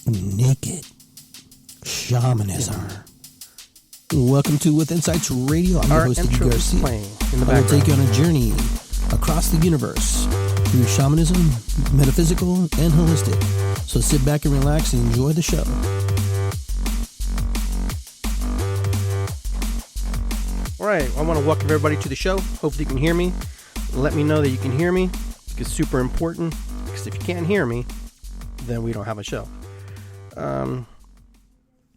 naked shamanism. Welcome to With Insights Radio. I'm your host, Iggy Garcia. I will take you on a journey across the universe through shamanism, metaphysical, and holistic. So sit back and relax and enjoy the show. All right, I want to welcome everybody to the show. Hopefully you can hear me. Let me know that you can hear me. It's super important, because if you can't hear me, then we don't have a show.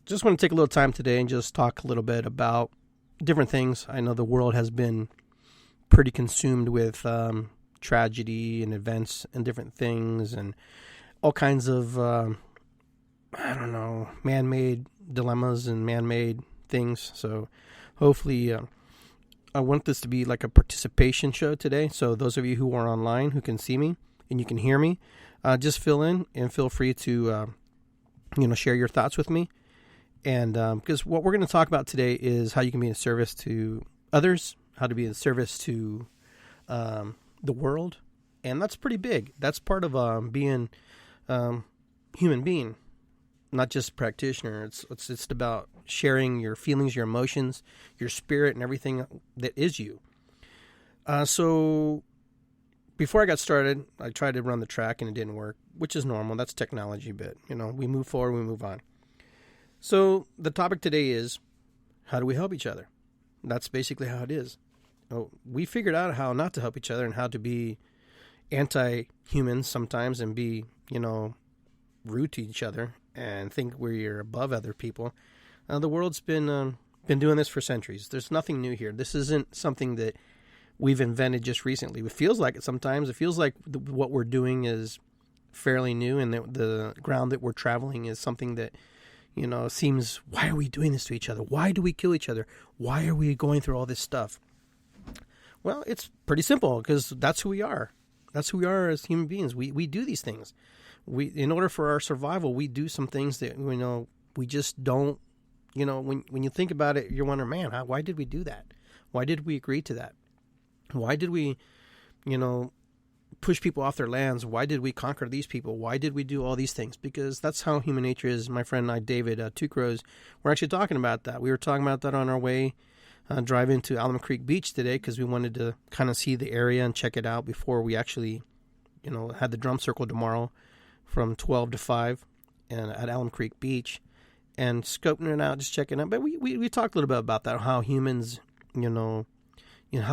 Just want to take a little time today and just talk a little bit about different things. I know the world has been pretty consumed with tragedy and events and different things and all kinds of, man-made dilemmas and man-made things. So hopefully I want this to be like a participation show today. So those of you who are online who can see me and you can hear me, just fill in and feel free to, share your thoughts with me. And because what we're going to talk about today is how you can be in service to others, how to be in service to the world. And that's pretty big. That's part of being human being, not just practitioner. It's about sharing your feelings, your emotions, your spirit, and everything that is you. So before I got started, I tried to run the track and it didn't work, which is normal. That's technology, but we move forward, we move on. So the topic today is, how do we help each other? That's basically how it is. We figured out how not to help each other and how to be anti-humans sometimes and be, rude to each other and think we're above other people. The world's been doing this for centuries. There's nothing new here. This isn't something that we've invented just recently. It feels like it sometimes. It feels like what we're doing is fairly new, and the ground that we're traveling is something that seems, why are we doing this to each other? Why do we kill each other? Why are we going through all this stuff? Well, it's pretty simple, because that's who we are. That's who we are as human beings. We do these things. In order for our survival, we do some things that, we just don't, when you think about it, you're wondering, man, why did we do that? Why did we agree to that? Why did we, push people off their lands? Why did we conquer these people? Why did we do all these things? Because that's how human nature is. My friend and I, David, Two Crows, we're actually talking about that. We were talking about that on our way driving to Alum Creek Beach today, because we wanted to kind of see the area and check it out before we actually, had the drum circle tomorrow from 12 to 5 and at Alum Creek Beach, and scoping it out, just checking it out. But we talked a little bit about that, how humans, how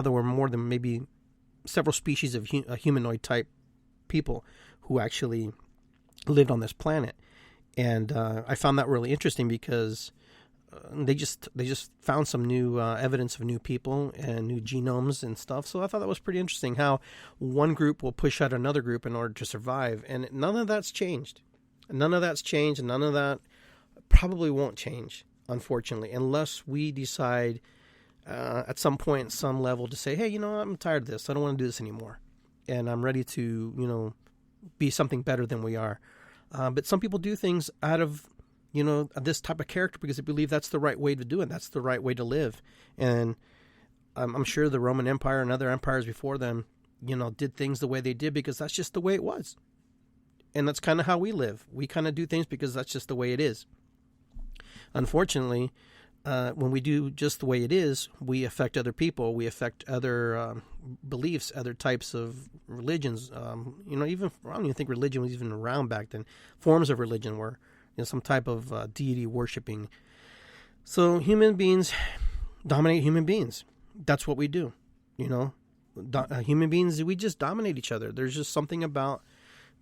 there were more than maybe several species of humanoid type people who actually lived on this planet. And I found that really interesting, because they just found some new evidence of new people and new genomes and stuff. So I thought that was pretty interesting, how one group will push out another group in order to survive. And none of that's changed. None of that's changed, and none of that probably won't change, unfortunately, unless we decide at some point, some level, to say, hey, I'm tired of this. I don't want to do this anymore. And I'm ready to, be something better than we are. But some people do things out of, this type of character because they believe that's the right way to do it. That's the right way to live. And I'm sure the Roman Empire and other empires before them, did things the way they did because that's just the way it was. And that's kind of how we live. We kind of do things because that's just the way it is. Unfortunately, when we do just the way it is, we affect other people. We affect other beliefs, other types of religions. Even I don't even think religion was even around back then. Forms of religion were, some type of deity worshiping. So human beings dominate human beings. That's what we do. Human beings, we just dominate each other. There's just something about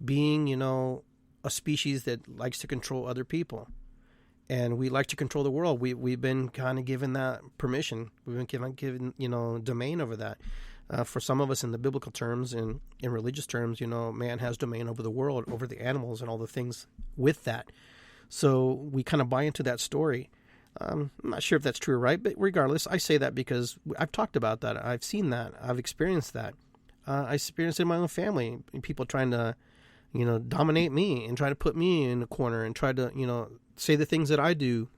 being, a species that likes to control other people. And we like to control the world. We've been kind of given that permission. We've been given domain over that. For some of us, in the biblical terms and in religious terms, man has domain over the world, over the animals, and all the things with that. So we kind of buy into that story. I'm not sure if that's true or right, but regardless, I say that because I've talked about that. I've seen that. I've experienced that. I experienced it in my own family. People trying to, dominate me and try to put me in a corner and try to, say the things that I do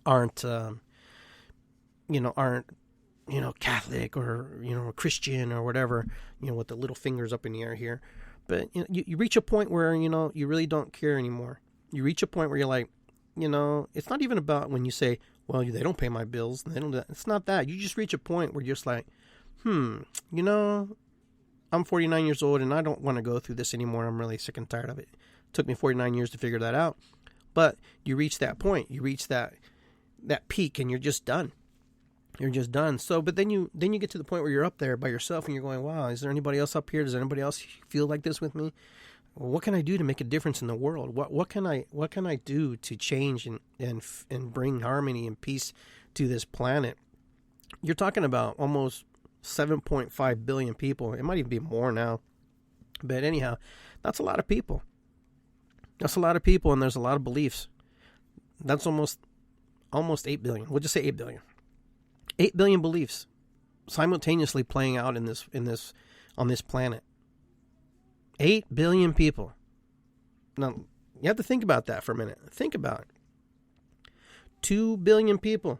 aren't Catholic or Christian or whatever, with the little fingers up in the air here. But you reach a point where, you really don't care anymore. You reach a point where you're like, it's not even about when you say, well, they don't pay my bills. It's not that. You just reach a point where you're just like, I'm 49 years old and I don't want to go through this anymore. I'm really sick and tired of it. It took me 49 years to figure that out. But you reach that point. You reach that peak and you're just done. You're just done. So, but then you get to the point where you're up there by yourself and you're going, wow, is there anybody else up here? Does anybody else feel like this with me? Well, what can I do to make a difference in the world? What can I do to change and bring harmony and peace to this planet? You're talking about almost 7.5 billion people. It might even be more now. But anyhow, that's a lot of people. That's a lot of people, and there's a lot of beliefs. That's almost 8 billion. We'll just say 8 billion. 8 billion beliefs simultaneously playing out on this planet. 8 billion people. Now, you have to think about that for a minute. Think about it. 2 billion people,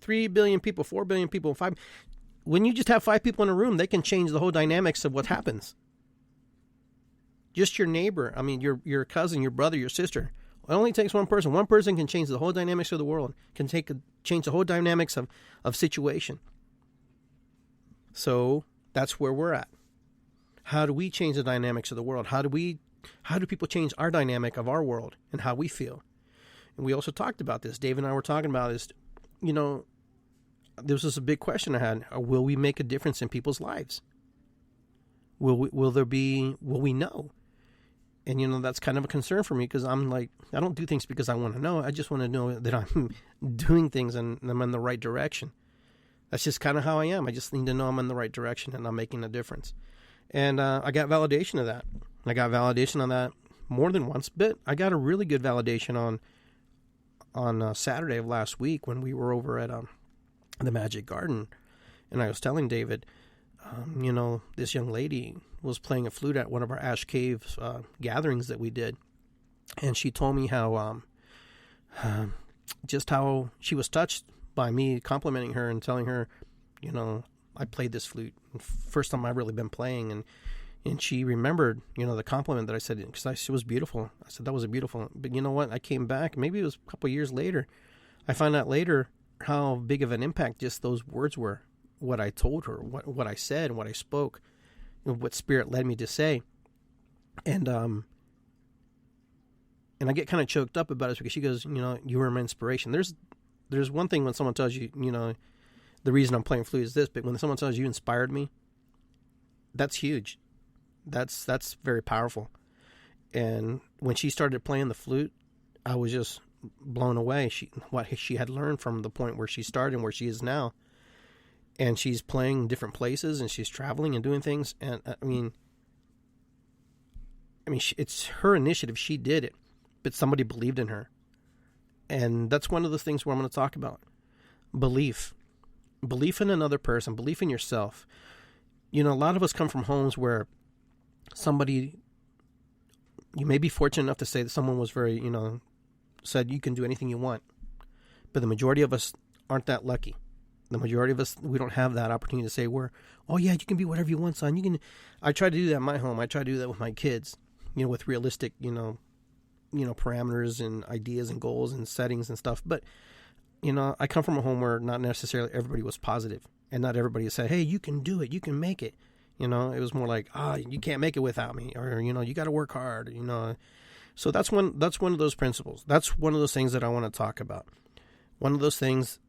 3 billion people, 4 billion people, 5. When you just have 5 people in a room, they can change the whole dynamics of what happens. Just your neighbor, your cousin, your brother, your sister. It only takes one person. One person can change the whole dynamics of the world, can change the whole dynamics of situation. So that's where we're at. How do we change the dynamics of the world? How do people change our dynamic of our world and how we feel? And we also talked about this. Dave and I were talking about this. This was a big question I had. Will we make a difference in people's lives? Will we know? And, that's kind of a concern for me because I'm like, I don't do things because I want to know. I just want to know that I'm doing things and I'm in the right direction. That's just kind of how I am. I just need to know I'm in the right direction and I'm making a difference. And I got validation of that. I got validation on that more than once, but I got a really good validation on Saturday of last week when we were over at the Magic Garden. And I was telling David, this young lady was playing a flute at one of our Ash Cave gatherings that we did. And she told me how she was touched by me complimenting her and telling her, I played this flute. First time I've really been playing. And she remembered, the compliment that I said, because it was beautiful. I said, that was beautiful. But you know what? I came back, maybe it was a couple of years later. I found out later how big of an impact just those words were. What I told her, what I said, what I spoke, what Spirit led me to say. And I get kind of choked up about it because she goes, you were my inspiration. There's one thing when someone tells you, the reason I'm playing flute is this, but when someone tells you inspired me, that's huge. That's very powerful. And when she started playing the flute, I was just blown away. What she had learned from the point where she started and where she is now. And she's playing in different places and she's traveling and doing things. And it's her initiative. She did it, but somebody believed in her. And that's one of the things where I'm going to talk about. Belief in another person, belief in yourself. A lot of us come from homes where somebody, you may be fortunate enough to say that someone was very, said you can do anything you want. But the majority of us aren't that lucky. The majority of us, we don't have that opportunity to say oh yeah, you can be whatever you want, son. You can. I try to do that in my home. I try to do that with my kids, with realistic, parameters and ideas and goals and settings and stuff. But, I come from a home where not necessarily everybody was positive and not everybody said, hey, you can do it. You can make it. It was more like, you can't make it without me, or, you got to work hard, So that's one of those principles. That's one of those things that I want to talk about. One of those things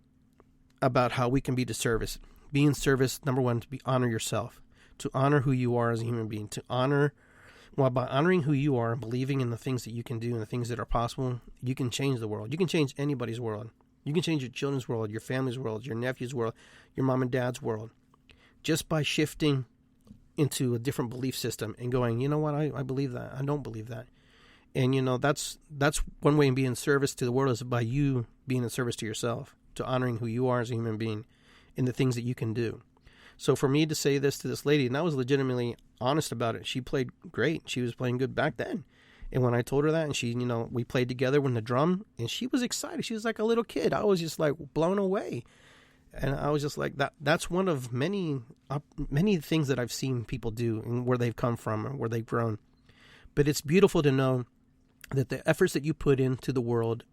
about how we can be to service. Be in service, number one, to honor yourself, to honor who you are as a human being, by honoring who you are and believing in the things that you can do and the things that are possible, you can change the world. You can change anybody's world. You can change your children's world, your family's world, your nephew's world, your mom and dad's world, just by shifting into a different belief system and going, you know what, I believe that. I don't believe that. And, that's one way in being in service to the world is by you being in service to yourself, to honoring who you are as a human being and the things that you can do. So for me to say this to this lady, and I was legitimately honest about it, she played great. She was playing good back then. And when I told her that, and she, we played together with the drum, and she was excited. She was like a little kid. I was just like blown away. And I was just like, that's one of many things that I've seen people do and where they've come from and where they've grown. But it's beautiful to know that the efforts that you put into the world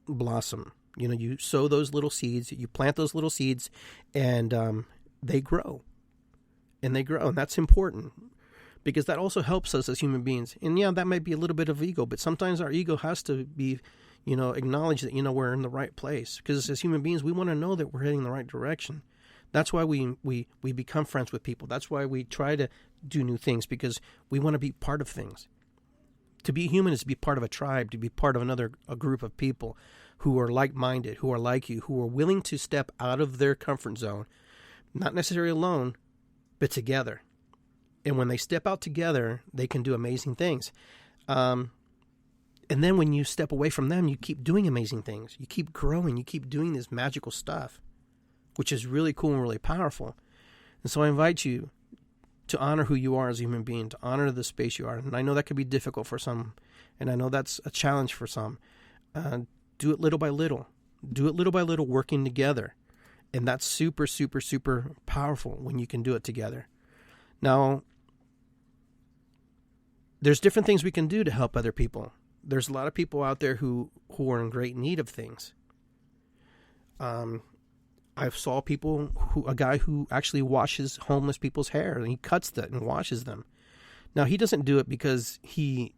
blossom. You know, you sow those little seeds, you plant those little seeds, and they grow. And they grow, and that's important, because that also helps us as human beings. And yeah, that might be a little bit of ego, but sometimes our ego has to be, you know, acknowledge that, you know, we're in the right place. Because as human beings, we want to know that we're heading in the right direction. That's why we become friends with people. That's why we try to do new things, because we want to be part of things. To be human is to be part of a tribe, to be part of a group of people who are like-minded, who are like you, who are willing to step out of their comfort zone, not necessarily alone, but together. And when they step out together, they can do amazing things. And then when you step away from them, you keep doing amazing things. You keep growing. You keep doing this magical stuff, which is really cool and really powerful. And so I invite you to honor who you are as a human being, to honor the space you are. And I know that could be difficult for some, and I know that's a challenge for some. Do it little by little. Do it little by little, working together. And that's super, super, super powerful when you can do it together. Now, there's different things we can do to help other people. There's a lot of people out there who are in great need of things. I saw a guy who actually washes homeless people's hair, and he cuts that and washes them. Now, he doesn't do it because he,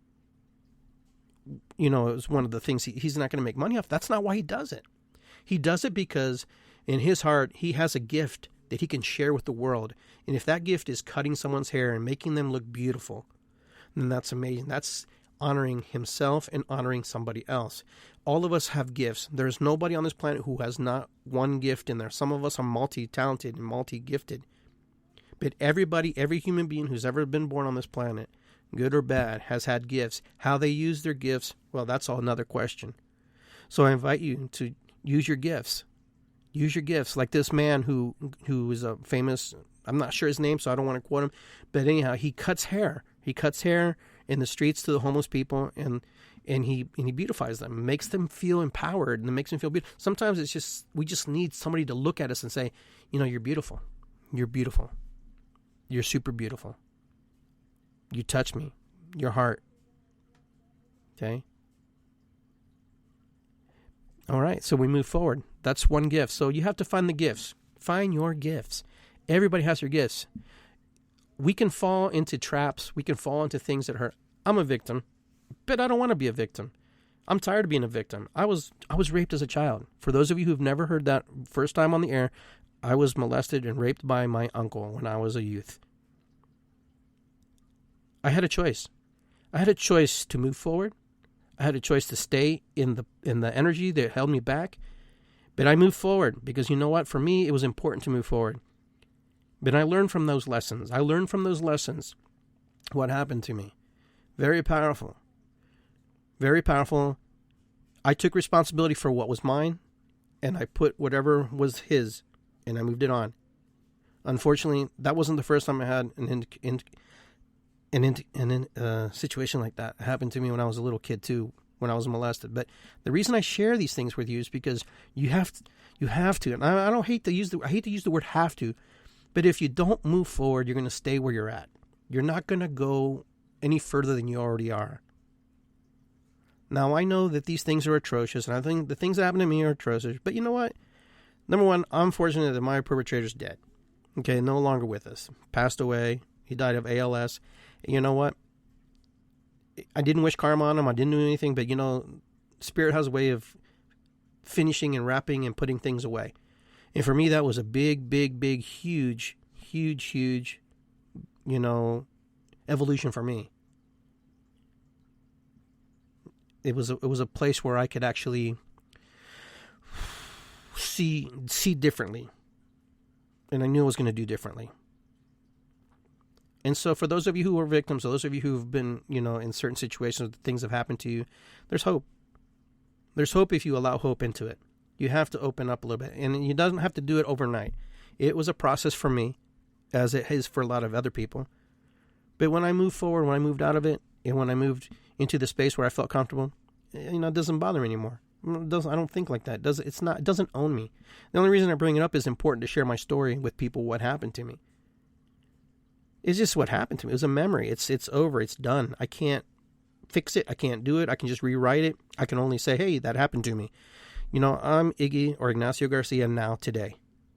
you know, it was one of the things he's not going to make money off. That's not why he does it. He does it because in his heart, he has a gift that he can share with the world. And if that gift is cutting someone's hair and making them look beautiful, then that's amazing. That's honoring himself and honoring somebody else. All of us have gifts. There's nobody on this planet who has not one gift in there. Some of us are multi-talented and multi-gifted. But everybody, every human being who's ever been born on this planet, good or bad, has had gifts. How they use their gifts, well, that's another question. So I invite you to use your gifts. Use your gifts. Like this man who is a famous, I'm not sure his name, so I don't want to quote him. But anyhow, he cuts hair. He cuts hair in the streets to the homeless people, and he beautifies them, makes them feel empowered, and it makes them feel beautiful. Sometimes it's just, we just need somebody to look at us and say, you know, you're beautiful. You're beautiful. You're super beautiful. You touch me. Your heart. Okay? All right, so we move forward. That's one gift. So you have to find the gifts. Find your gifts. Everybody has their gifts. We can fall into traps. We can fall into things that hurt. I'm a victim, but I don't want to be a victim. I'm tired of being a victim. I was raped as a child. For those of you who've never heard that first time on the air, I was molested and raped by my uncle when I was a youth. I had a choice. I had a choice to move forward. I had a choice to stay in the energy that held me back. But I moved forward because, you know what? For me, it was important to move forward. But I learned from those lessons. What happened to me. Very powerful. Very powerful. I took responsibility for what was mine, and I put whatever was his, and I moved it on. Unfortunately, that wasn't the first time I had a situation like that. It happened to me when I was a little kid too, when I was molested. But the reason I share these things with you is because you have to. And I hate to use the word have to, but if you don't move forward, you're going to stay where you're at. You're not going to go any further than you already are. Now, I know that these things are atrocious, and I think the things that happen to me are atrocious. But you know what? Number one, I'm fortunate that my perpetrator's dead. Okay, no longer with us. Passed away. He died of ALS. You know what? I didn't wish karma on him. I didn't do anything. But, you know, Spirit has a way of finishing and wrapping and putting things away. And for me, that was a big, huge, you know, evolution for me. It was a place where I could actually see differently. And I knew I was going to do differently. And so for those of you who are victims, or those of you who've been, you know, in certain situations, things have happened to you, there's hope. There's hope if you allow hope into it. You have to open up a little bit. And you doesn't have to do it overnight. It was a process for me, as it is for a lot of other people. But when I moved forward, when I moved out of it, and when I moved into the space where I felt comfortable, you know, it doesn't bother me anymore. I don't think like that. It doesn't own me. The only reason I bring it up is important to share my story with people, what happened to me. It's just what happened to me. It was a memory. It's over. It's done. I can't fix it. I can't do it. I can just rewrite it. I can only say, hey, that happened to me. You know, I'm Iggy or Ignacio Garcia now today.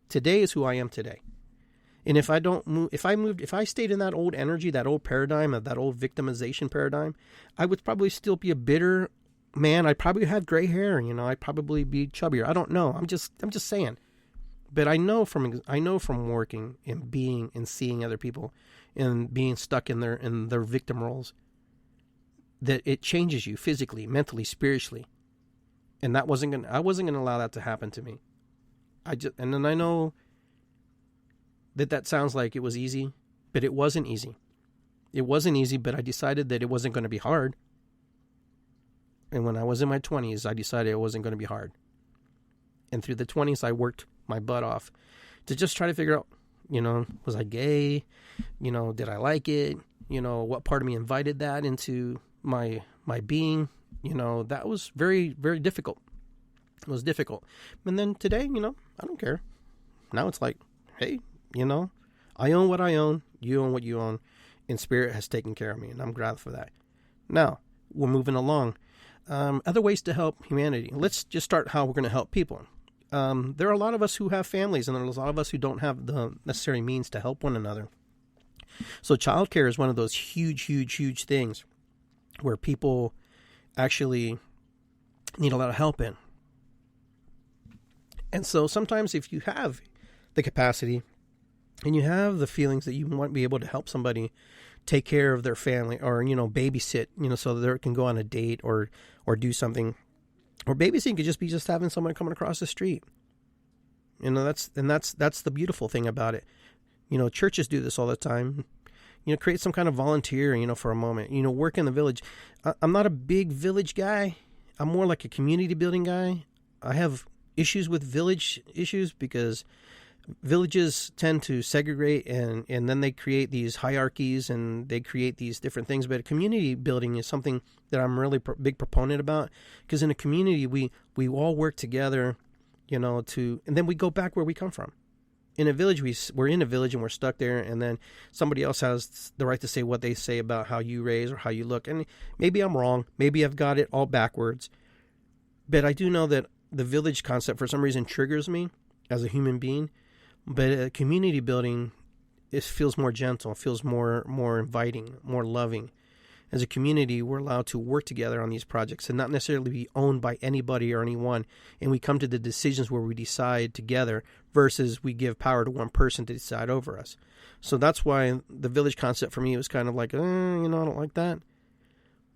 Today is who I am today. And if I don't move, if I stayed in that old energy, that old paradigm, of that old victimization paradigm, I would probably still be a bitter man. I'd probably have gray hair, you know, I'd probably be chubbier. I don't know. I'm just saying. But I know from working and being and seeing other people and being stuck in their victim roles that it changes you physically, mentally, spiritually. And I wasn't going to allow that to happen to me. And then I know that sounds like it was easy, but it wasn't easy. It wasn't easy, but I decided that it wasn't going to be hard. And when I was in my 20s, I decided it wasn't going to be hard. And through the 20s, I worked my butt off to just try to figure out, you know, was I gay? You know, did I like it? You know, what part of me invited that into my being? You know, that was very, very difficult. It was difficult. And then today, you know, I don't care. Now it's like, hey, you know, I own what I own. You own what you own. And Spirit has taken care of me. And I'm glad for that. Now, we're moving along. Other ways to help humanity. Let's just start how we're going to help people. There are a lot of us who have families, and there's a lot of us who don't have the necessary means to help one another. So childcare is one of those huge, huge, huge things where people actually need a lot of help in. And so sometimes if you have the capacity and you have the feelings that you want to be able to help somebody take care of their family, or, you know, babysit, you know, so that they can go on a date or do something. Or babysitting could just be just having someone coming across the street. You know, that's the beautiful thing about it. You know, churches do this all the time. You know, create some kind of volunteer, you know, for a moment. You know, work in the village. I'm not a big village guy. I'm more like a community building guy. I have issues with village issues because villages tend to segregate and then they create these hierarchies and they create these different things. But community building is something that I'm really big proponent about, because in a community, we all work together, you know, and then we go back where we come from. In a village, we're in a village and we're stuck there, and then somebody else has the right to say what they say about how you raise or how you look. And maybe I'm wrong. Maybe I've got it all backwards. But I do know that the village concept for some reason triggers me as a human being. But community building, it feels more gentle, feels more inviting, more loving. As a community, we're allowed to work together on these projects and not necessarily be owned by anybody or anyone. And we come to the decisions where we decide together versus we give power to one person to decide over us. So that's why the village concept for me was kind of like, you know, I don't like that.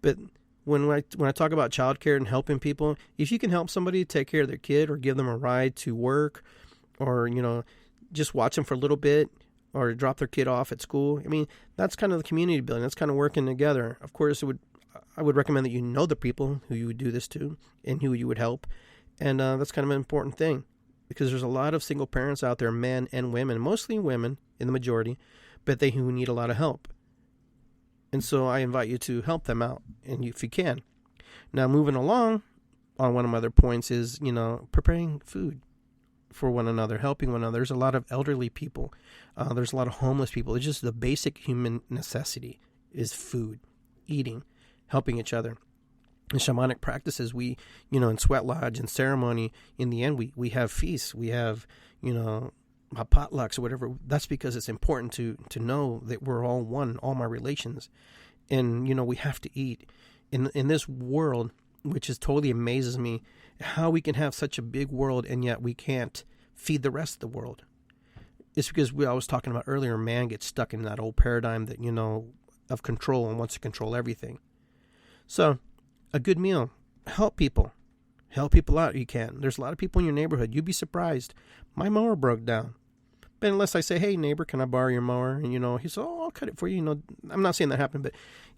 But when I talk about childcare and helping people, if you can help somebody take care of their kid or give them a ride to work, or, you know, just watch them for a little bit, or drop their kid off at school. I mean, that's kind of the community building. That's kind of working together. Of course, I would recommend that you know the people who you would do this to and who you would help. And that's kind of an important thing, because there's a lot of single parents out there, men and women, mostly women in the majority, but they who need a lot of help. And so I invite you to help them out, and if you can. Now, moving along on one of my other points is, you know, preparing food for one another, helping one another. There's a lot of elderly people. There's a lot of homeless people. It's just the basic human necessity is food, eating, helping each other. In shamanic practices, we, you know, in sweat lodge and ceremony, in the end, we have feasts. We have, you know, potlucks or whatever. That's because it's important to know that we're all one, all my relations. And, you know, we have to eat. In this world, which is totally amazes me, how we can have such a big world and yet we can't feed the rest of the world. It's because I was talking about earlier, man gets stuck in that old paradigm that, you know, of control and wants to control everything. So a good meal, help people out. You can. There's a lot of people in your neighborhood. You'd be surprised. My mower broke down. But unless I say, hey neighbor, can I borrow your mower? And, you know, he said, I'll cut it for you. You know, I'm not saying that happened, but,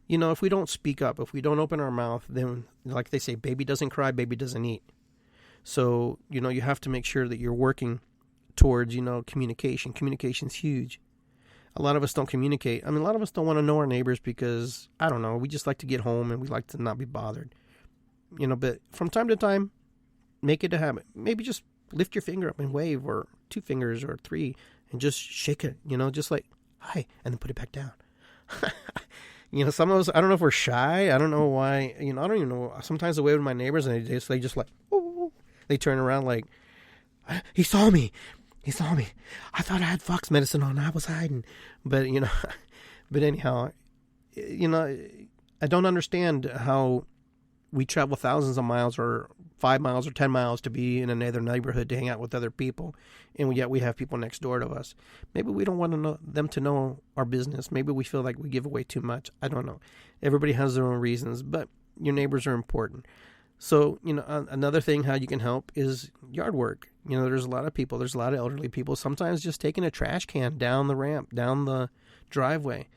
you know, if we don't speak up, if we don't open our mouth, then, like they say, baby doesn't cry, baby doesn't eat. So, you know, you have to make sure that you're working towards, you know, communication. Communication's huge. A lot of us don't communicate. I mean, a lot of us don't want to know our neighbors because, I don't know, we just like to get home and we like to not be bothered. You know, but from time to time, make it a habit. Maybe just lift your finger up and wave, or 2 fingers or 3, and just shake it, you know, just like, hi, and then put it back down. You know, some of us, I don't know if we're shy. I don't know why. You know, I don't even know. Sometimes I wave to my neighbors and they just like, oh, they turn around like, he saw me. He saw me. I thought I had fox medicine on. I was hiding. But, you know, but anyhow, you know, I don't understand how we travel thousands of miles or 5 miles or 10 miles to be in another neighborhood to hang out with other people. And yet we have people next door to us. Maybe we don't want them to know our business. Maybe we feel like we give away too much. I don't know. Everybody has their own reasons, but your neighbors are important. So, you know, another thing how you can help is yard work. You know, there's a lot of people, there's a lot of elderly people, sometimes just taking a trash can down the ramp, down the driveway,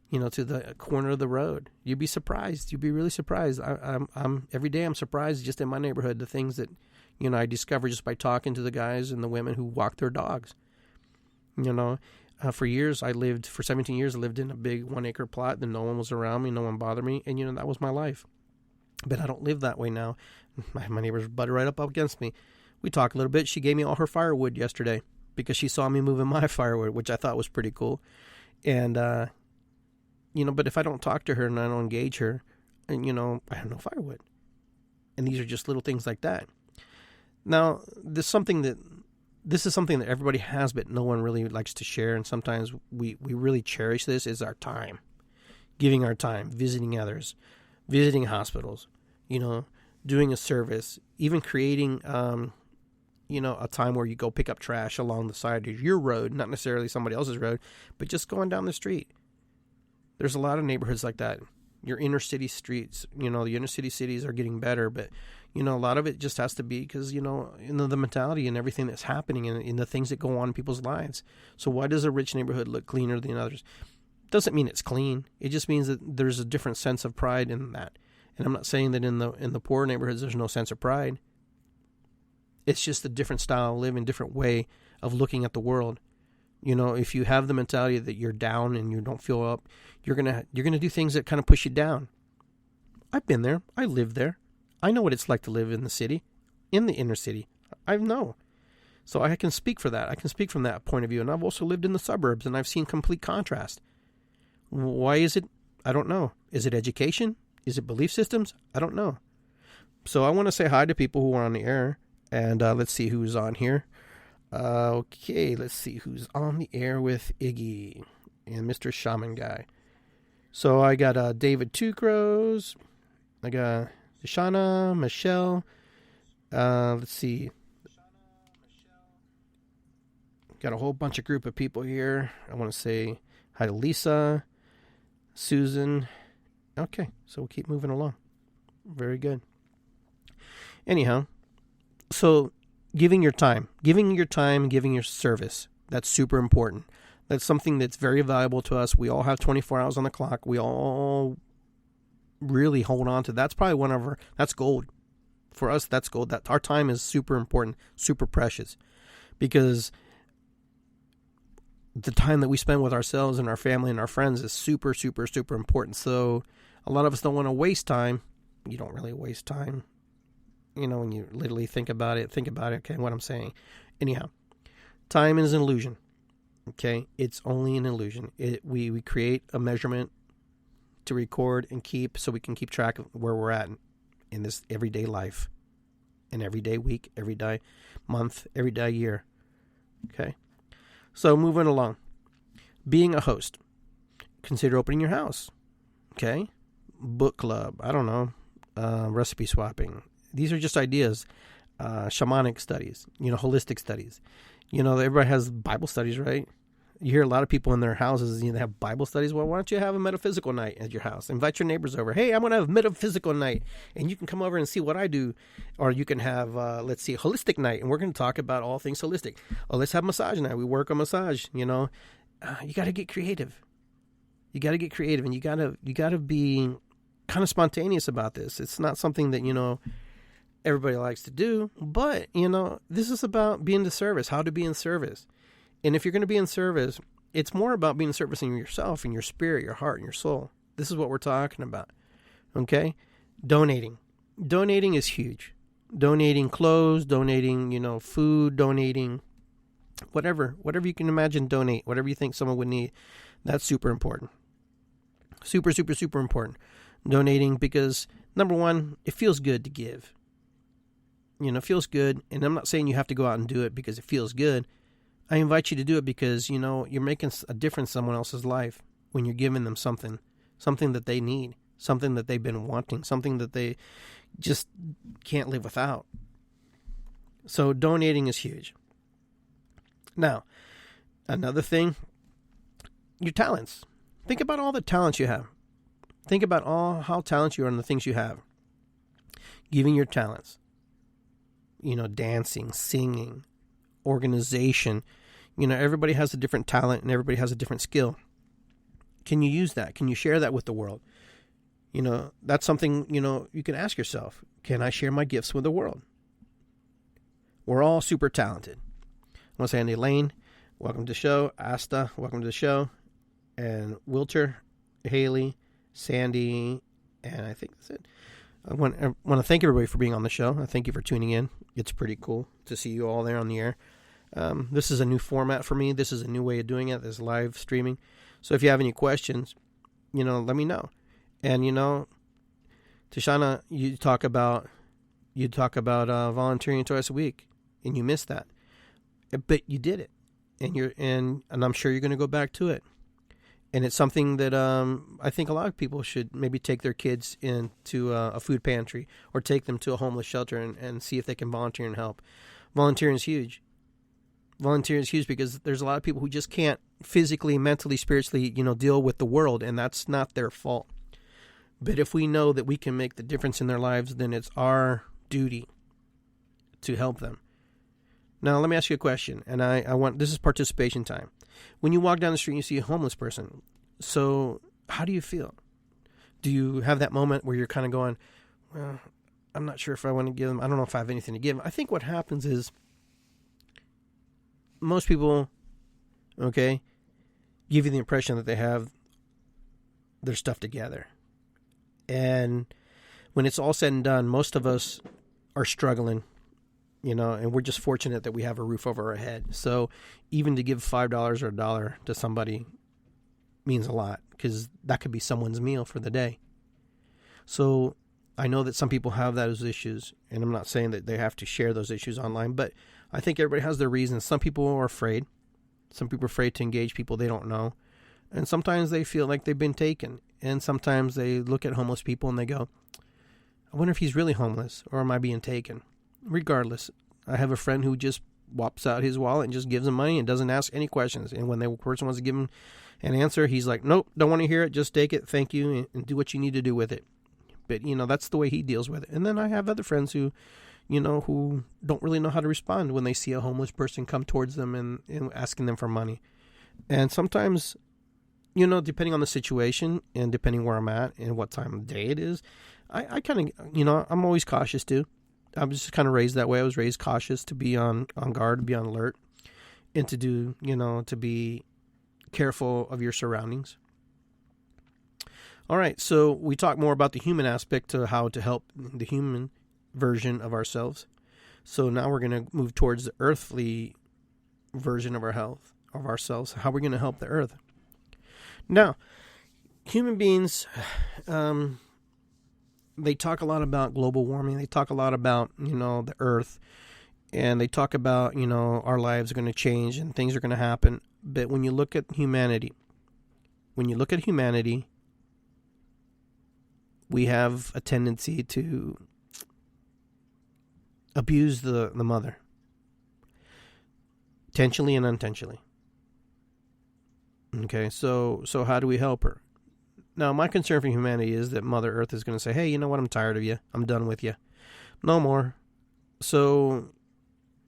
you know, to the corner of the road. You'd be surprised. You'd be really surprised. I'm every day I'm surprised just in my neighborhood, the things that, you know, I discover just by talking to the guys and the women who walk their dogs. You know, for 17 years, I lived in a big 1 acre plot and no one was around me, no one bothered me. And, you know, that was my life. But I don't live that way now. My neighbors butted right up against me. We talked a little bit. She gave me all her firewood yesterday because she saw me moving my firewood, which I thought was pretty cool. And, you know, but if I don't talk to her and I don't engage her, and, you know, I have no firewood. And these are just little things like that. Now, this is something that everybody has, but no one really likes to share. And sometimes we really cherish this is our time, giving our time, visiting others, visiting hospitals, you know, doing a service, even creating, you know, a time where you go pick up trash along the side of your road, not necessarily somebody else's road, but just going down the street. There's a lot of neighborhoods like that. Your inner city streets, you know, the inner city cities are getting better, but, you know, a lot of it just has to be because, you know, the mentality and everything that's happening and in the things that go on in people's lives. So why does a rich neighborhood look cleaner than others? Doesn't mean it's clean. It just means that there's a different sense of pride in that. And I'm not saying that in the poor neighborhoods there's no sense of pride. It's just a different style of living, different way of looking at the world. You know, if you have the mentality that you're down and you don't feel up, you're gonna do things that kind of push you down. I've been there. I lived there. I know what it's like to live in the city, in the inner city. I know. So I can speak for that. I can speak from that point of view. And I've also lived in the suburbs and I've seen complete contrast. Why is it? I don't know. Is it education? Is it belief systems? I don't know. So I want to say hi to people who are on the air. And let's see who's on here. Okay, let's see who's on the air with Iggy and Mr. Shaman Guy. So I got David Tucros. I got Shana, Michelle. Let's see. Got a whole bunch of group of people here. I want to say hi to Lisa, Susan. Okay, so we'll keep moving along. Very good. Anyhow, so giving your time, giving your service, that's super important. That's something that's very valuable to us. We all have 24 hours on the clock. We all really hold on to. That's probably that's gold. For us, that's gold. That our time is super important, super precious. Because the time that we spend with ourselves and our family and our friends is super, super, super important. So a lot of us don't want to waste time. You don't really waste time. You know, when you literally think about it, okay, what I'm saying. Anyhow, time is an illusion. Okay? It's only an illusion. We create a measurement to record and keep so we can keep track of where we're at in this everyday life. And every day week, every day month, every day year. Okay? So moving along. Being a host. Consider opening your house. Okay? Book club. I don't know. Recipe swapping. These are just ideas. Shamanic studies. You know, holistic studies. You know, everybody has Bible studies, right? You hear a lot of people in their houses, you know, they have Bible studies. Well, why don't you have a metaphysical night at your house? Invite your neighbors over. Hey, I'm going to have a metaphysical night, and you can come over and see what I do. Or you can have, let's see, a holistic night, and we're going to talk about all things holistic. Or let's have massage night. We work on massage, you know. You got to get creative. You got to get creative, and you got to be kind of spontaneous about this. It's not something that, you know, everybody likes to do, but, you know, this is about being in service, how to be in service. And if you're going to be in service, it's more about being in service in yourself, in your spirit, your heart, and your soul. This is what we're talking about. Okay? Donating. Donating is huge. Donating clothes, donating, you know, food, donating whatever you can imagine, donate, whatever you think someone would need. That's super important. Super, super, super important. Donating because, number one, it feels good to give. It feels good. And I'm not saying you have to go out and do it because it feels good. I invite you to do it because, you're making a difference in someone else's life when you're giving them something that they need, something that they've been wanting, something that they just can't live without. So donating is huge. Now, another thing, your talents. Think about all the talents you have. Think about how talented you are and the things you have. Giving your talents. Dancing, singing, organization. Everybody has a different talent and everybody has a different skill. Can you use that? Can you share that with the world? That's something, you can ask yourself. Can I share my gifts with the world? We're all super talented. I want to say Andy Lane, welcome to the show. Asta, welcome to the show. And Wilter, Haley, Sandy, and I think that's it. I want to thank everybody for being on the show. I thank you for tuning in. It's pretty cool to see you all there on the air. This is a new format for me. This is a new way of doing it. This live streaming. So if you have any questions, let me know. And Tashana, you talk about volunteering twice a week, and you missed that, but you did it, and I'm sure you're going to go back to it. And it's something that I think a lot of people should maybe take their kids into a food pantry or take them to a homeless shelter and see if they can volunteer and help. Volunteering is huge. Volunteering is huge because there's a lot of people who just can't physically, mentally, spiritually, deal with the world, and that's not their fault. But if we know that we can make the difference in their lives, then it's our duty to help them. Now, let me ask you a question, and this is participation time. When you walk down the street and you see a homeless person, so how do you feel? Do you have that moment where you're kind of going, well, I'm not sure if I want to give them, I don't know if I have anything to give them. I think what happens is most people, give you the impression that they have their stuff together. And when it's all said and done, most of us are struggling, and we're just fortunate that we have a roof over our head. So even to give $5 or $1 to somebody means a lot because that could be someone's meal for the day. So I know that some people have those issues, and I'm not saying that they have to share those issues online, but I think everybody has their reasons. Some people are afraid. Some people are afraid to engage people they don't know. And sometimes they feel like they've been taken. And sometimes they look at homeless people and they go, I wonder if he's really homeless or am I being taken? Regardless, I have a friend who just whops out his wallet and just gives them money and doesn't ask any questions. And when the person wants to give him an answer, he's like, nope, don't want to hear it. Just take it. Thank you. And do what you need to do with it. But, that's the way he deals with it. And then I have other friends who don't really know how to respond when they see a homeless person come towards them and asking them for money. And sometimes, depending on the situation and depending where I'm at and what time of day it is, I kind of, I'm always cautious too. I was just kind of raised that way. I was raised cautious to be on guard, to be on alert, and to do, to be careful of your surroundings. All right, so we talk more about the human aspect to how to help the human version of ourselves. So now we're going to move towards the earthly version of ourselves. How we're going to help the earth. Now, human beings, they talk a lot about global warming. They talk a lot about, the earth. And they talk about, our lives are going to change and things are going to happen. But when you look at humanity, we have a tendency to abuse the mother. Intentionally and unintentionally. Okay, so how do we help her? Now, my concern for humanity is that Mother Earth is going to say, hey, you know what, I'm tired of you. I'm done with you. No more. So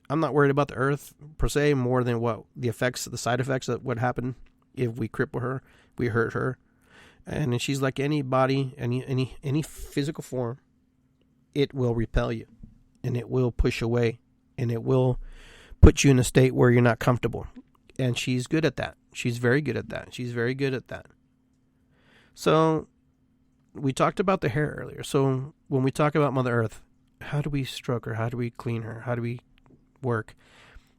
I'm not worried about the Earth, per se, more than what the side effects of what happened if we cripple her, we hurt her. And she's like any body, any physical form, it will repel you. And it will push away. And it will put you in a state where you're not comfortable. And she's good at that. She's very good at that. So, we talked about the hair earlier. So, when we talk about Mother Earth, how do we stroke her? How do we clean her? How do we work?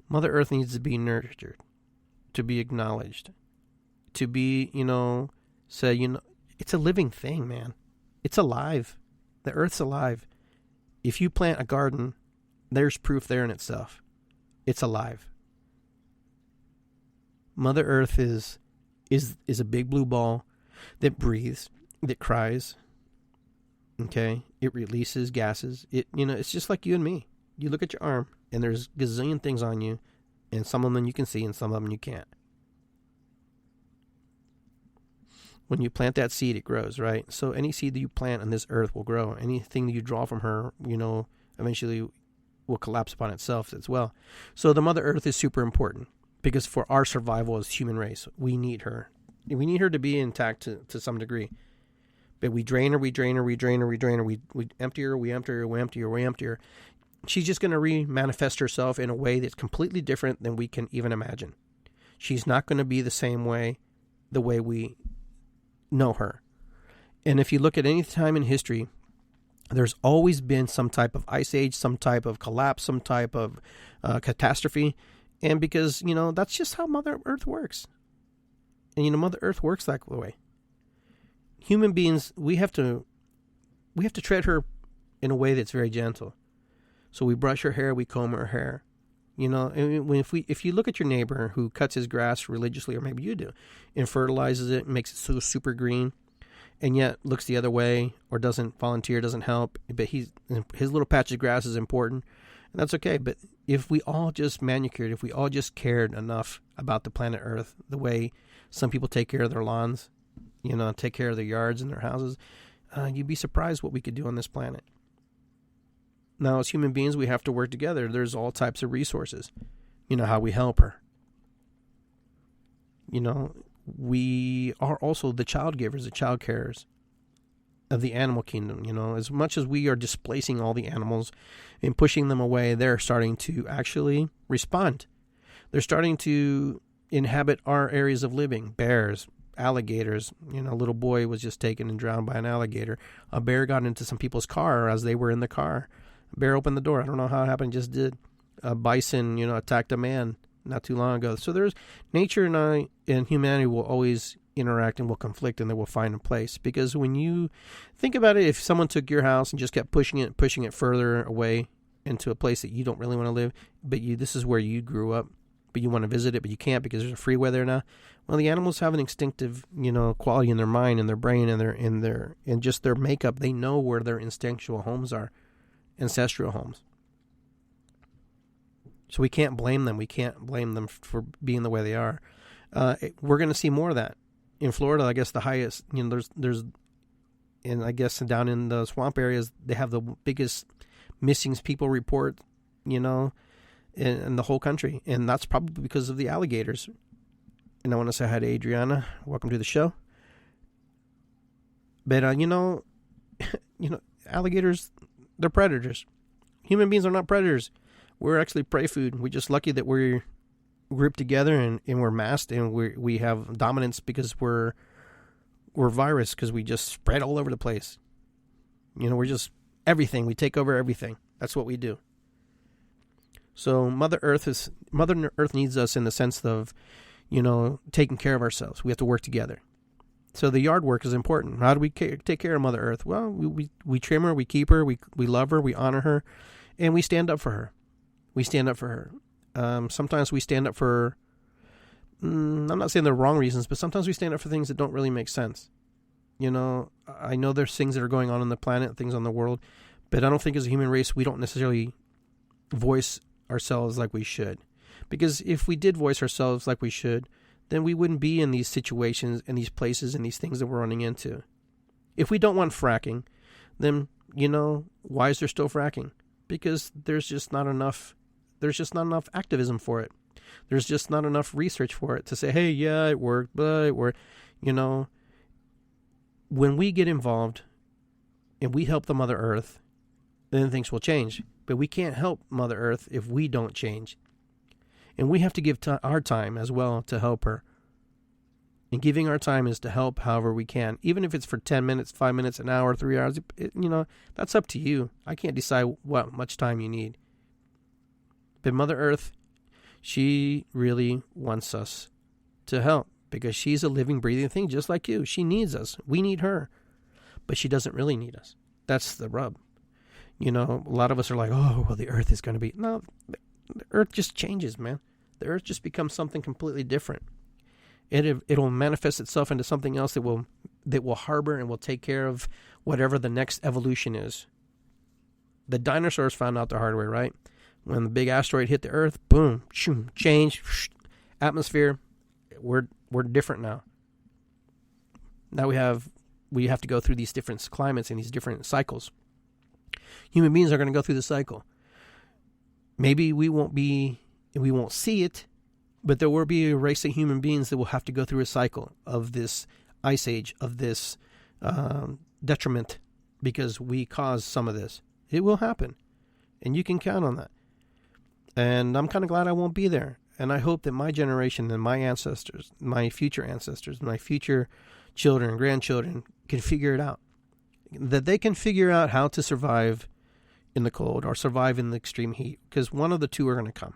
Mother Earth needs to be nurtured, to be acknowledged, to be, It's a living thing, man. It's alive. The Earth's alive. If you plant a garden, there's proof there in itself. It's alive. Mother Earth is a big blue ball that breathes, that cries. Okay? It releases gases. It's just like you and me. You look at your arm, and there's a gazillion things on you, and some of them you can see, and some of them you can't. When you plant that seed, it grows, right? So any seed that you plant on this earth will grow. Anything that you draw from her, eventually will collapse upon itself as well. So the Mother Earth is super important because for our survival as human race, we need her. We need her to be intact to some degree. But we drain her, we empty her. She's just going to re-manifest herself in a way that's completely different than we can even imagine. She's not going to be the way we know her. And if you look at any time in history, there's always been some type of ice age, some type of collapse, some type of catastrophe. And because, that's just how Mother Earth works. And, Mother Earth works that way. Human beings, we have to tread her in a way that's very gentle. So we brush her hair, we comb her hair. If you look at your neighbor who cuts his grass religiously, or maybe you do, and fertilizes it, makes it so super green, and yet looks the other way, or doesn't volunteer, doesn't help, but his little patch of grass is important, and that's okay. But if we all just manicured, if we all just cared enough about the planet Earth, the way some people take care of their lawns, take care of their yards and their houses, you'd be surprised what we could do on this planet. Now, as human beings, we have to work together. There's all types of resources. How we help her. We are also the child givers, the child carers of the animal kingdom. As much as we are displacing all the animals and pushing them away, they're starting to actually respond. They're starting to inhabit our areas of living. Bears, alligators. A little boy was just taken and drowned by an alligator. A bear got into some people's car as they were in the car. Bear opened the door. I don't know how it happened. Just did. A bison, attacked a man not too long ago. So there's nature and humanity will always interact and will conflict, and they will find a place. Because when you think about it, if someone took your house and just kept pushing it further away into a place that you don't really want to live, but this is where you grew up, but you want to visit it, but you can't because there's a freeway there now. Well, the animals have an instinctive, quality in their mind and their brain and just their makeup. They know where their instinctual homes are. Ancestral homes. So we can't blame them. We can't blame them for being the way they are. We're going to see more of that. In Florida, I guess the highest, there's, and I guess down in the swamp areas, they have the biggest missing people report, in the whole country. And that's probably because of the alligators. And I want to say hi to Adriana. Welcome to the show. But, alligators, they're predators. Human beings are not predators. We're actually prey food. We're just lucky that we're grouped together and we're masked and we have dominance because we're virus, because we just spread all over the place. We're just everything. We take over everything. That's what we do. So Mother Earth needs us in the sense of, taking care of ourselves. We have to work together. So the yard work is important. How do we take care of Mother Earth? Well, we trim her, we keep her, we love her, we honor her, and we stand up for her. Sometimes we stand up for, I'm not saying the wrong reasons, but sometimes we stand up for things that don't really make sense. I know there's things that are going on the planet, things on the world, but I don't think as a human race we don't necessarily voice ourselves like we should. Because if we did voice ourselves like we should, then we wouldn't be in these situations and these places and these things that we're running into. If we don't want fracking, then, why is there still fracking? Because there's just not enough activism for it. There's just not enough research for it to say, hey, yeah, it worked, but it worked. When we get involved and we help the Mother Earth, then things will change. But we can't help Mother Earth if we don't change. And we have to give our time as well to help her. And giving our time is to help however we can. Even if it's for 10 minutes, 5 minutes, an hour, 3 hours, that's up to you. I can't decide what much time you need. But Mother Earth, she really wants us to help. because she's a living, breathing thing just like you. She needs us. We need her. But she doesn't really need us. That's the rub. You know, a lot of us are like, oh, well, the earth is going to be... No, the earth just changes, man. The earth just becomes something completely different. It'll manifest itself into something else that will harbor and will take care of whatever the next evolution is. The dinosaurs found out the hard way, right? When the big asteroid hit the earth, boom, shoom, change, atmosphere. We're different now. Now we have to go through these different climates and these different cycles. Human beings are going to go through the cycle. Maybe we won't see it, but there will be a race of human beings that will have to go through a cycle of this ice age, of this detriment, because we caused some of this. It will happen, and you can count on that. And I'm kind of glad I won't be there. And I hope that my generation and my ancestors, my future ancestors, my future children and grandchildren can figure it out. That they can figure out how to survive in the cold or survive in the extreme heat. Because one of the two are going to come.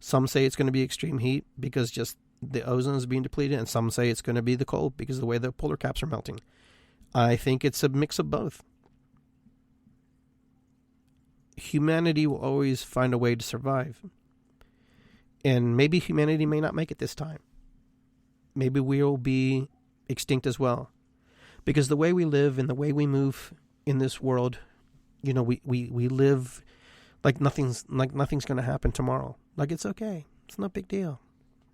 Some say it's going to be extreme heat because just the ozone is being depleted. And some say it's going to be the cold because of the way the polar caps are melting. I think it's a mix of both. Humanity will always find a way to survive. And maybe humanity may not make it this time. Maybe we'll be extinct as well. Because the way we live and the way we move in this world, you know, we live like nothing's going to happen tomorrow. Like it's okay. It's not a big deal.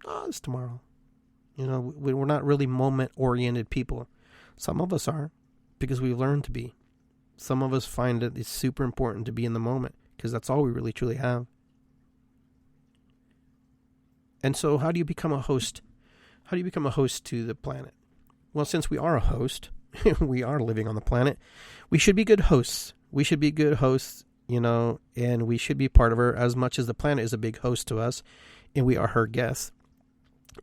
Oh, it's tomorrow. You know, we're not really moment-oriented people. Some of us are because we've learned to be. Some of us find that it's super important to be in the moment because that's all we really truly have. And so how do you become a host? How do you become a host to the planet? Well, since we are a host, we are living on the planet, we should be good hosts. We should be good hosts, you know, and we should be part of her as much as the planet is a big host to us and we are her guests.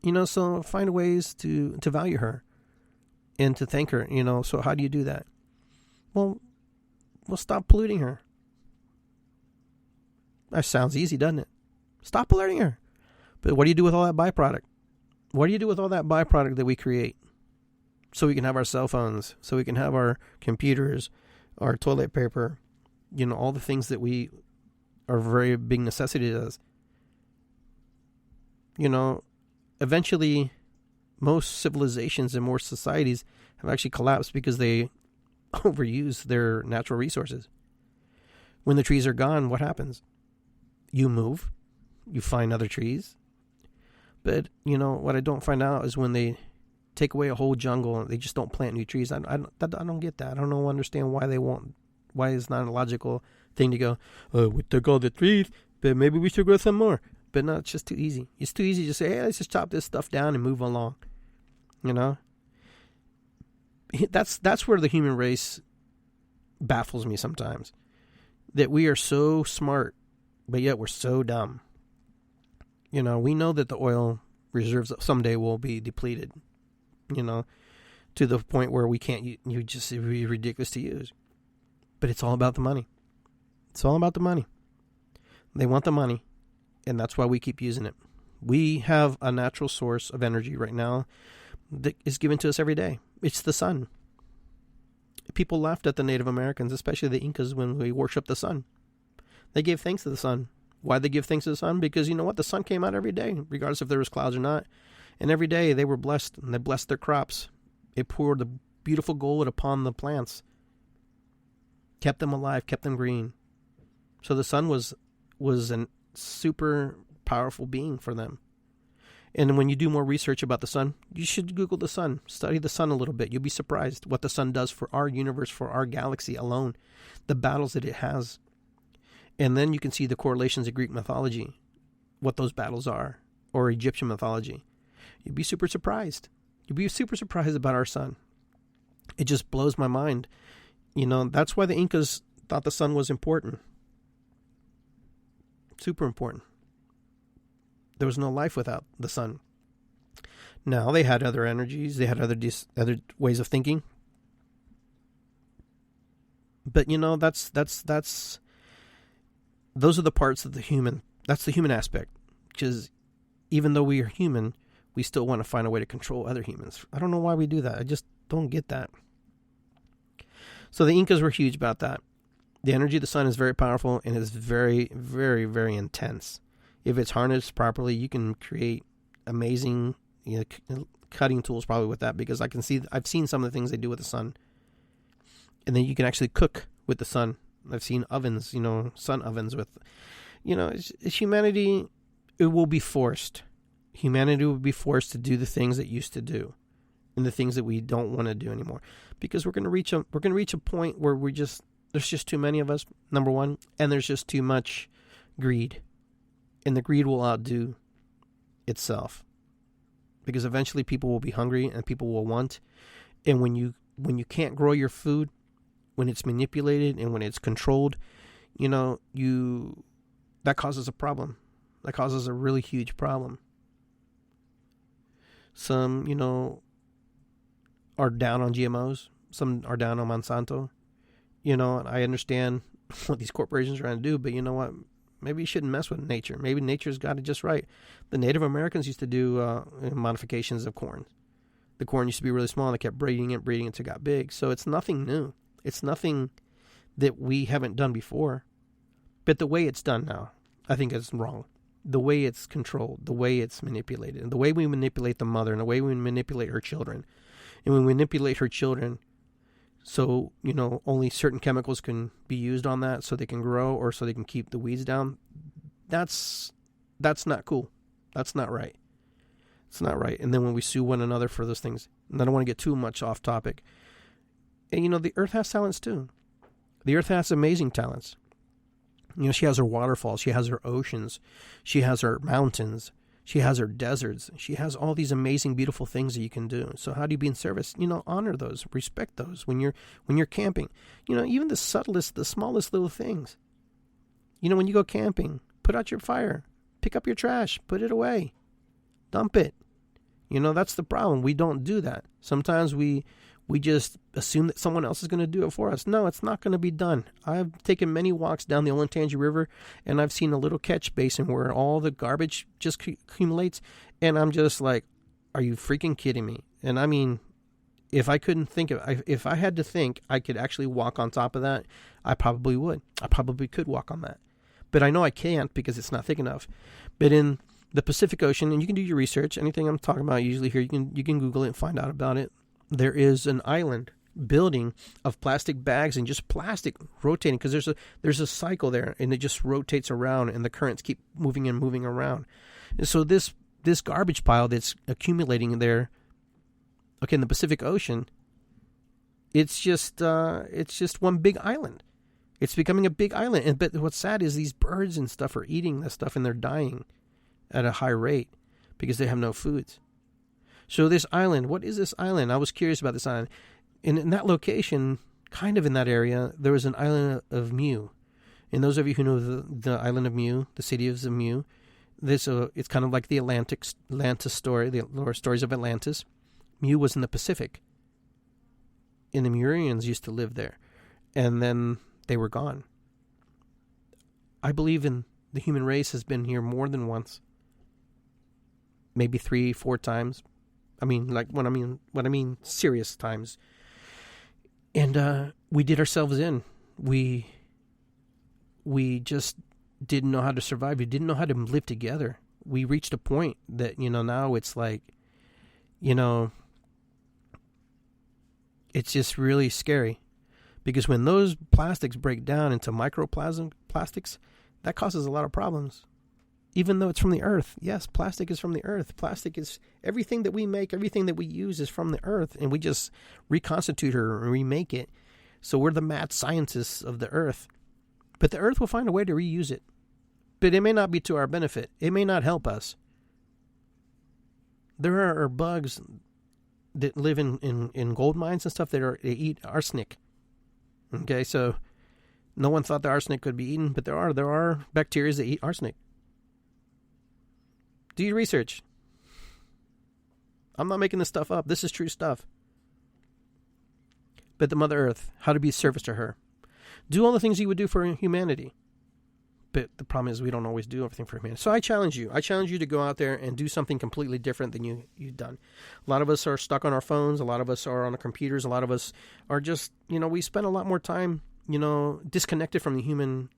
You know, so find ways to value her and to thank her, you know. So how do you do that? Well, stop polluting her. That sounds easy, doesn't it? Stop polluting her. But what do you do with all that byproduct? What do you do with all that byproduct that we create? So we can have our cell phones, so we can have our computers, our toilet paper, you know, all the things that we are very big necessity to us. You know, eventually most civilizations and more societies have actually collapsed because they overuse their natural resources. When the trees are gone, what happens? You move, you find other trees. But, you know, what I don't find out is when they take away a whole jungle, they just don't plant new trees. I don't get that. I don't understand why they won't. Why it's not a logical thing to go, oh, we took all the trees, but maybe we should grow some more. But no, it's just too easy. It's too easy to say, hey, let's just chop this stuff down and move along. You know? That's where the human race baffles me sometimes. That we are so smart, but yet we're so dumb. You know, we know that the oil reserves someday will be depleted, you know, to the point where we can't, you just, it'd be ridiculous to use. But it's all about the money. It's all about the money. They want the money, and that's why we keep using it. We have a natural source of energy right now that is given to us every day. It's the sun. People laughed at the Native Americans, especially the Incas, when we worshiped the sun. They gave thanks to the sun. Why they give thanks to the sun? Because you know what? The sun came out every day, regardless if there was clouds or not. And every day they were blessed, and they blessed their crops. It poured the beautiful gold upon the plants. Kept them alive, kept them green. So the sun was a super powerful being for them. And when you do more research about the sun, you should Google the sun. Study the sun a little bit. You'll be surprised what the sun does for our universe, for our galaxy alone. The battles that it has. And then you can see the correlations of Greek mythology, what those battles are, or Egyptian mythology. You'd be super surprised. You'd be super surprised about our sun. It just blows my mind. You know, that's why the Incas thought the sun was important. Super important. There was no life without the sun. Now, they had other energies. They had other ways of thinking. But, you know, those are the parts of the human. That's the human aspect. Because even though we are human, we still want to find a way to control other humans. I don't know why we do that. I just don't get that. So the Incas were huge about that. The energy of the sun is very powerful and is very, very, very intense. If it's harnessed properly, you can create amazing cutting tools probably with that, because I've seen some of the things they do with the sun. And then you can actually cook with the sun. I've seen ovens, sun ovens with, it's humanity, it will be forced. Humanity will be forced to do the things it used to do and the things that we don't want to do anymore, because we're going to reach a point where there's just too many of us, number one, and there's just too much greed, and the greed will outdo itself, because eventually people will be hungry and people will want, and when you can't grow your food, when it's manipulated and when it's controlled, that causes a problem. That causes a really huge problem. Some, are down on GMOs. Some are down on Monsanto. I understand what these corporations are trying to do, but you know what? Maybe you shouldn't mess with nature. Maybe nature's got it just right. The Native Americans used to do modifications of corn. The corn used to be really small, and they kept breeding it until it got big. So it's nothing new. It's nothing that we haven't done before. But the way it's done now, I think is wrong. The way it's controlled, the way it's manipulated, and the way we manipulate the mother, and the way we manipulate her children. And we manipulate her children so, only certain chemicals can be used on that so they can grow or so they can keep the weeds down. That's not cool. That's not right. It's not right. And then when we sue one another for those things, and I don't want to get too much off topic. And, the earth has talents too. The earth has amazing talents. She has her waterfalls. She has her oceans. She has her mountains. She has her deserts. She has all these amazing, beautiful things that you can do. So how do you be in service? Honor those, respect those when you're camping. Even the subtlest, the smallest little things. When you go camping, put out your fire, pick up your trash, put it away, dump it. That's the problem. We don't do that. Sometimes we just assume that someone else is going to do it for us. No, it's not going to be done. I've taken many walks down the Olentangy River, and I've seen a little catch basin where all the garbage just accumulates, and I'm just like, are you freaking kidding me? And I mean, if I had to think I could actually walk on top of that, I probably would. I probably could walk on that. But I know I can't because it's not thick enough. But in the Pacific Ocean, and you can do your research, anything I'm talking about usually here, you can Google it and find out about it. There is an island building of plastic bags and just plastic rotating, because there's a cycle there, and it just rotates around, and the currents keep moving and moving around. And so this garbage pile that's accumulating there, in the Pacific Ocean, it's just one big island. It's becoming a big island, but what's sad is these birds and stuff are eating this stuff, and they're dying at a high rate because they have no foods. So this island, what is this island? I was curious about this island. And in that location, kind of in that area, there was an island of Mu. And those of you who know the island of Mu, the city of Mu, it's kind of like the Atlantis story, the stories of Atlantis. Mu was in the Pacific. And the Murians used to live there. And then they were gone. I believe in the human race has been here more than once. Maybe 3-4 times. I mean serious times. And we did ourselves in. We just didn't know how to survive. We didn't know how to live together. We reached a point that, now it's like, it's just really scary. Because when those plastics break down into microplastics, that causes a lot of problems. Even though it's from the earth. Yes, plastic is from the earth. Plastic is everything that we make, everything that we use is from the earth. And we just reconstitute her and remake it. So we're the mad scientists of the earth. But the earth will find a way to reuse it. But it may not be to our benefit. It may not help us. There are bugs that live in gold mines and stuff they eat arsenic. Okay, so no one thought the arsenic could be eaten, but there are bacteria that eat arsenic. Do your research. I'm not making this stuff up. This is true stuff. But the Mother Earth, how to be of service to her. Do all the things you would do for humanity. But the problem is we don't always do everything for humanity. So I challenge you. I challenge you to go out there and do something completely different than you've done. A lot of us are stuck on our phones. A lot of us are on the computers. A lot of us are just, we spend a lot more time, disconnected from the human